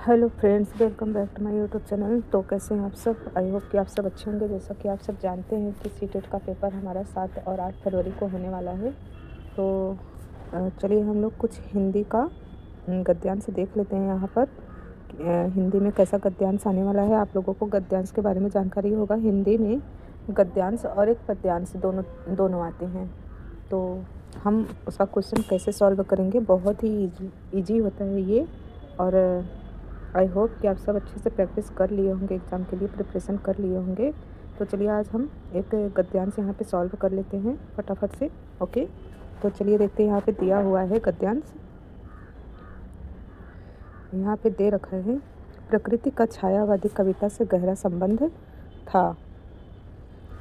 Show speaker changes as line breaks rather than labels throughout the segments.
Hello friends, welcome back to my YouTube channel. तो कैसे हैं आप सब? आई होप कि आप सब अच्छे होंगे। जैसा कि आप सब जानते हैं कि सीटेट का पेपर हमारा 7 और 8 फरवरी को होने वाला है। तो चलिए हम लोग कुछ हिंदी का गद्यांश देख लेते हैं। यहाँ पर हिंदी में कैसा गद्यांश आने वाला है। आप लोगों को गद्यांश के बारे में जानकारी होगा। हिंदी में गद्यांश और एक पद्यांश दोनों आते हैं। तो हम उसका क्वेश्चन कैसे सॉल्व करेंगे, बहुत ही ईजी होता है ये। और आई होप कि आप सब अच्छे से प्रैक्टिस कर लिए होंगे, एग्ज़ाम के लिए प्रिपरेशन कर लिए होंगे। तो चलिए आज हम एक गद्यांश यहाँ पे सॉल्व कर लेते हैं फटाफट से। ओके, तो चलिए देखते हैं। यहाँ पे दिया हुआ है गद्यांश, यहाँ पे दे रखा है। प्रकृति का छायावादी कविता से गहरा संबंध था।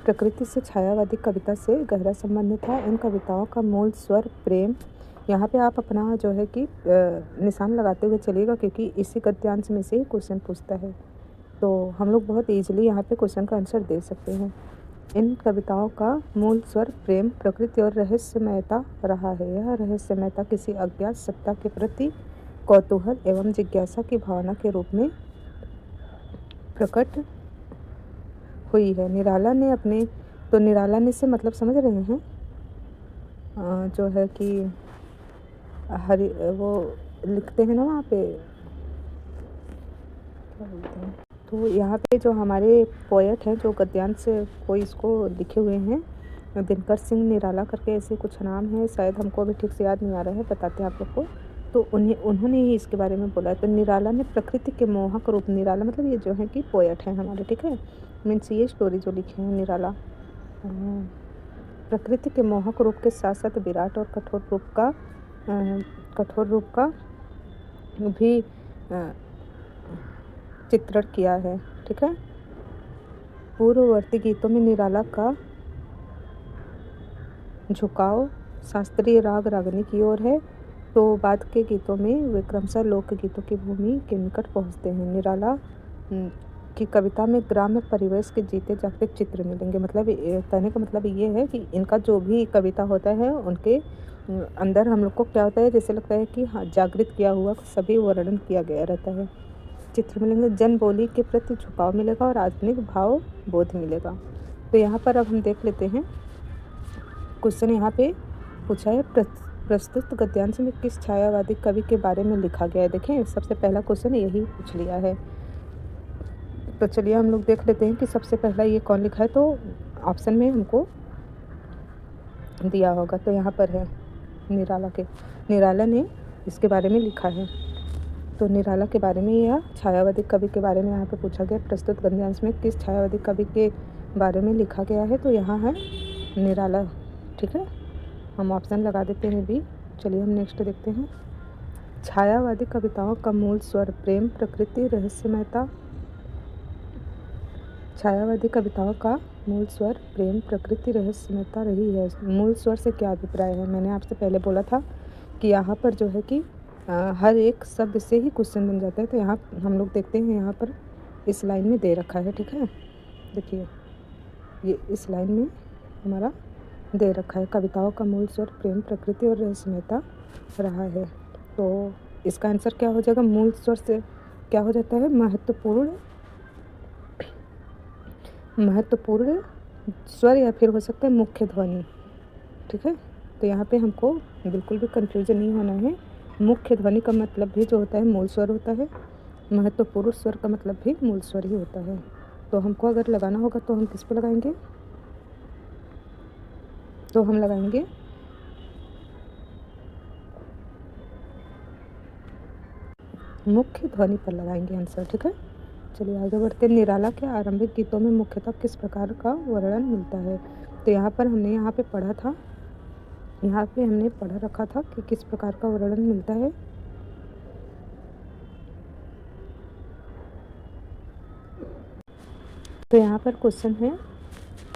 प्रकृति से छायावादी कविता से गहरा संबंध था। इन कविताओं का मूल स्वर प्रेम। यहाँ पे आप अपना जो है कि निशान लगाते हुए चलिएगा, क्योंकि इसी गद्यांश में से ही क्वेश्चन पूछता है। तो हम लोग बहुत ईजिली यहाँ पे क्वेश्चन का आंसर दे सकते हैं। इन कविताओं का मूल स्वर प्रेम, प्रकृति और रहस्यमयता रहा है। यह रहस्यमयता किसी अज्ञात सत्ता के प्रति कौतूहल एवं जिज्ञासा की भावना के रूप में प्रकट हुई है। निराला ने अपने, तो निराला ने से मतलब समझ रहे हैं, जो है कि हरि वो लिखते हैं ना वहाँ पे, क्या बोलते हैं। तो यहाँ पे जो हमारे पोएट हैं, जो गद्यांश कोई इसको लिखे हुए हैं, दिनकर सिंह निराला करके ऐसे कुछ नाम है, शायद हमको अभी ठीक से याद नहीं आ रहा है, बताते हैं आप लोग को। तो उन्होंने ही इसके बारे में बोला है। तो निराला ने प्रकृति के मोहक रूप, निराला मतलब ये जो है कि पोएट हैं हमारे, ठीक है, मीन्स ये स्टोरी जो लिखे हैं निराला, प्रकृति के मोहक रूप के साथ साथ विराट और कठोर रूप का भी चित्रण किया है, ठीक है। पूर्ववर्ती गीतों में निराला का झुकाव शास्त्रीय राग रागनी की ओर है, तो बाद के गीतों में वे क्रमशः लोकगीतों की भूमि के निकट पहुंचते हैं। निराला की कविता में ग्राम्य परिवेश के जीते जागते चित्र मिलेंगे। मतलब कहने का मतलब ये है कि इनका जो भी कविता होता है उनके अंदर हम लोग को क्या होता है, जैसे लगता है कि हाँ, जागृत किया हुआ सभी वर्णन किया गया रहता है। चित्र मिलेंगे, जन बोली के प्रति झुकाव मिलेगा और आधुनिक भाव बोध मिलेगा। तो यहाँ पर अब हम देख लेते हैं क्वेश्चन। यहाँ पे पूछा है, प्रस्तुत गद्यांश में किस छायावादी कवि के बारे में लिखा गया है। देखें, सबसे पहला क्वेश्चन यही पूछ लिया है। तो चलिए हम लोग देख लेते हैं कि सबसे पहला ये कौन लिखा है। तो ऑप्शन में हमको दिया होगा, तो यहाँ पर है निराला ने इसके बारे में लिखा है। तो निराला के बारे में या छायावादी कवि के बारे में यहाँ पे पूछा गया, प्रस्तुत गद्यांश में किस छायावादी कवि के बारे में लिखा गया है। तो यहाँ है निराला, ठीक है, हम ऑप्शन लगा देते हैं बी। चलिए हम नेक्स्ट देखते हैं। छायावादी कविताओं का मूल स्वर प्रेम, प्रकृति, रहस्यमयता। छायावादी कविताओं का मूल स्वर प्रेम, प्रकृति, रहस्यमयता रही है। मूल स्वर से क्या अभिप्राय है? मैंने आपसे पहले बोला था कि यहाँ पर जो है कि हर एक शब्द से ही क्वेश्चन बन जाता है। तो यहाँ हम लोग देखते हैं, यहाँ पर इस लाइन में दे रखा है, ठीक है। देखिए, ये इस लाइन में हमारा दे रखा है, कविताओं का मूल स्वर प्रेम, प्रकृति और रहस्यमयता रहा है। तो इसका आंसर क्या हो जाएगा? मूल स्वर से क्या हो जाता है? महत्वपूर्ण स्वर, या फिर हो सकता है मुख्य ध्वनि, ठीक है। तो यहाँ पे हमको बिल्कुल भी कंफ्यूजन नहीं होना है। मुख्य ध्वनि का मतलब भी जो होता है मूल स्वर होता है, महत्वपूर्ण स्वर का मतलब भी मूल स्वर ही होता है। तो हमको अगर लगाना होगा तो हम किस पे लगाएंगे? तो हम लगाएंगे मुख्य ध्वनि पर लगाएंगे आंसर, ठीक है। चलिए आगे बढ़ते हैं। निराला के आरंभिक गीतों में मुख्यतः किस प्रकार का वर्णन मिलता है। तो यहाँ पर हमने यहाँ पे पढ़ा था, यहाँ पे हमने पढ़ा रखा था कि किस प्रकार का वर्णन मिलता है। तो यहाँ पर क्वेश्चन है,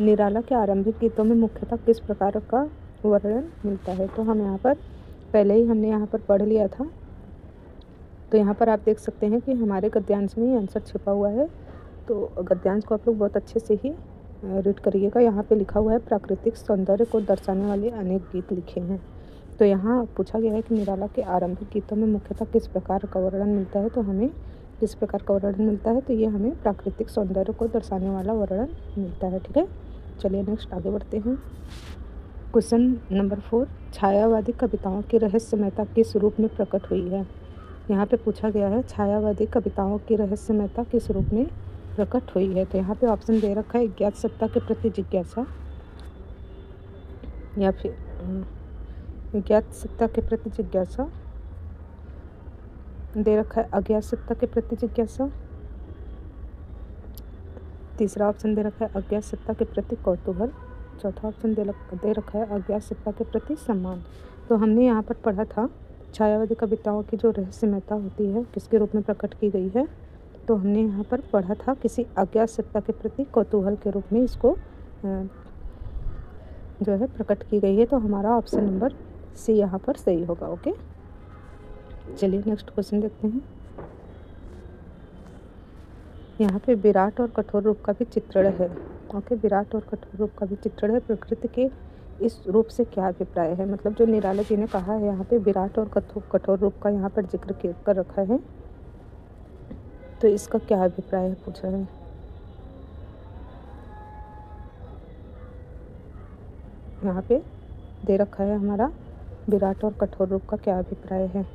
निराला के आरंभिक गीतों में मुख्यतः किस प्रकार का वर्णन मिलता है। तो हम यहाँ पर पहले ही हमने यहाँ पर पढ़ लिया था। तो यहाँ पर आप देख सकते हैं कि हमारे गद्यांश में ही आंसर छिपा हुआ है। तो गद्यांश को आप लोग बहुत अच्छे से ही रीड करिएगा। यहाँ पे लिखा हुआ है, प्राकृतिक सौंदर्य को दर्शाने वाले अनेक गीत लिखे हैं। तो यहाँ पूछा गया है कि निराला के आरंभिक गीतों में मुख्यतः किस प्रकार का वर्णन मिलता है। तो हमें किस प्रकार का वर्णन मिलता है, तो ये हमें प्राकृतिक सौंदर्य को दर्शाने वाला वर्णन मिलता है। ठीक है, चलिए नेक्स्ट आगे बढ़ते हैं। क्वेश्चन नंबर 4, छायावादी कविताओं की रहस्यमयता किस रूप में प्रकट हुई है। यहाँ पे पूछा गया है छायावादी कविताओं की रहस्यमयता किस रूप में प्रकट हुई है। तो यहाँ पे ऑप्शन दे रखा है ज्ञात सत्ता के प्रति जिज्ञासा, या फिर ज्ञात सत्ता के प्रति जिज्ञासा, दे रखा है अज्ञात सत्ता के प्रति जिज्ञासा, तीसरा ऑप्शन दे रखा है अज्ञात सत्ता के प्रति कौतूहल, चौथा ऑप्शन दे रखा है अज्ञात सत्ता के प्रति सम्मान। तो हमने यहाँ पर पढ़ा था छायावादी कविताओं की जो रहस्यमयता होती है किसके रूप में प्रकट की गई है, तो हमने यहाँ पर पढ़ा था किसी अज्ञात सत्ता के प्रति कौतूहल के रूप में इसको जो है प्रकट की गई है। तो हमारा ऑप्शन नंबर सी यहाँ पर सही होगा। ओके, चलिए नेक्स्ट क्वेश्चन देखते हैं। यहाँ पे विराट और कठोर रूप का भी चित्रण है। ओके, विराट और कठोर रूप का भी चित्रण है। प्रकृति के इस रूप से क्या अभिप्राय है, मतलब जो निराला जी ने कहा है यहाँ पे विराट और कठोर रूप का यहाँ पर जिक्र कर रखा है, तो इसका क्या अभिप्राय है पूछा है। यहाँ पे दे रखा है हमारा विराट और कठोर रूप का क्या अभिप्राय है।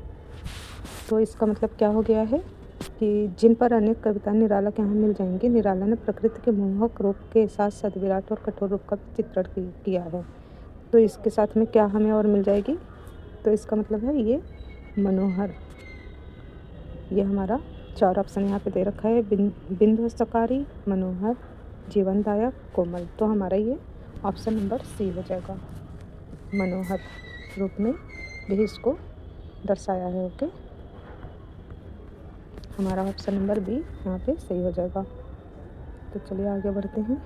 तो इसका मतलब क्या हो गया है कि जिन पर अनेक कविता निराला के यहाँ मिल जाएंगी, निराला ने प्रकृति के मोहक रूप के साथ साथ विराट और कठोर रूप का चित्रण किया है। तो इसके साथ में क्या हमें और मिल जाएगी, तो इसका मतलब है ये मनोहर। ये हमारा 4 ऑप्शन यहाँ पे दे रखा है, बिंदुसकारी, मनोहर, जीवनदायक, कोमल। तो हमारा ये ऑप्शन नंबर सी हो जाएगा, मनोहर रूप में भी इसको दर्शाया है। ओके, हमारा ऑप्शन नंबर बी यहाँ पे सही हो जाएगा। तो चलिए आगे बढ़ते हैं।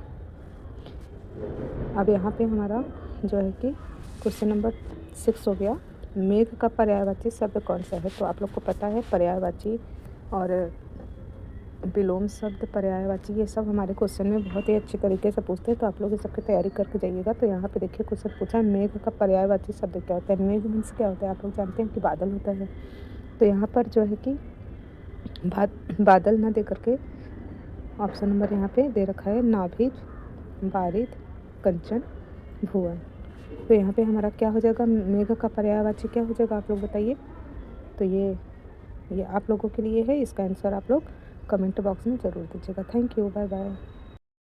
अब यहाँ पे हमारा जो है कि क्वेश्चन नंबर 6 हो गया, मेघ का पर्यायवाची शब्द कौन सा है। तो आप लोग को पता है पर्यायवाची और विलोम शब्द, पर्यायवाची, ये सब हमारे क्वेश्चन में बहुत ही अच्छे तरीके से पूछते हैं, तो आप लोग इस सबकी तैयारी करके जाइएगा। तो यहाँ पे देखिए क्वेश्चन पूछा है मेघ का पर्यायवाची शब्द क्या होता है। मेघ मीन्स क्या होता है, आप लोग जानते हैं कि बादल होता है। तो यहाँ पर जो है कि बादल ना दे करके ऑप्शन नंबर यहाँ पे दे रखा है नाभिद, बारिद, कंचन, भुवन। तो यहाँ पे हमारा क्या हो जाएगा, मेघ का पर्यायवाची क्या हो जाएगा, आप लोग बताइए। तो ये आप लोगों के लिए है, इसका आंसर आप लोग कमेंट बॉक्स में ज़रूर दीजिएगा। Thank you, bye bye.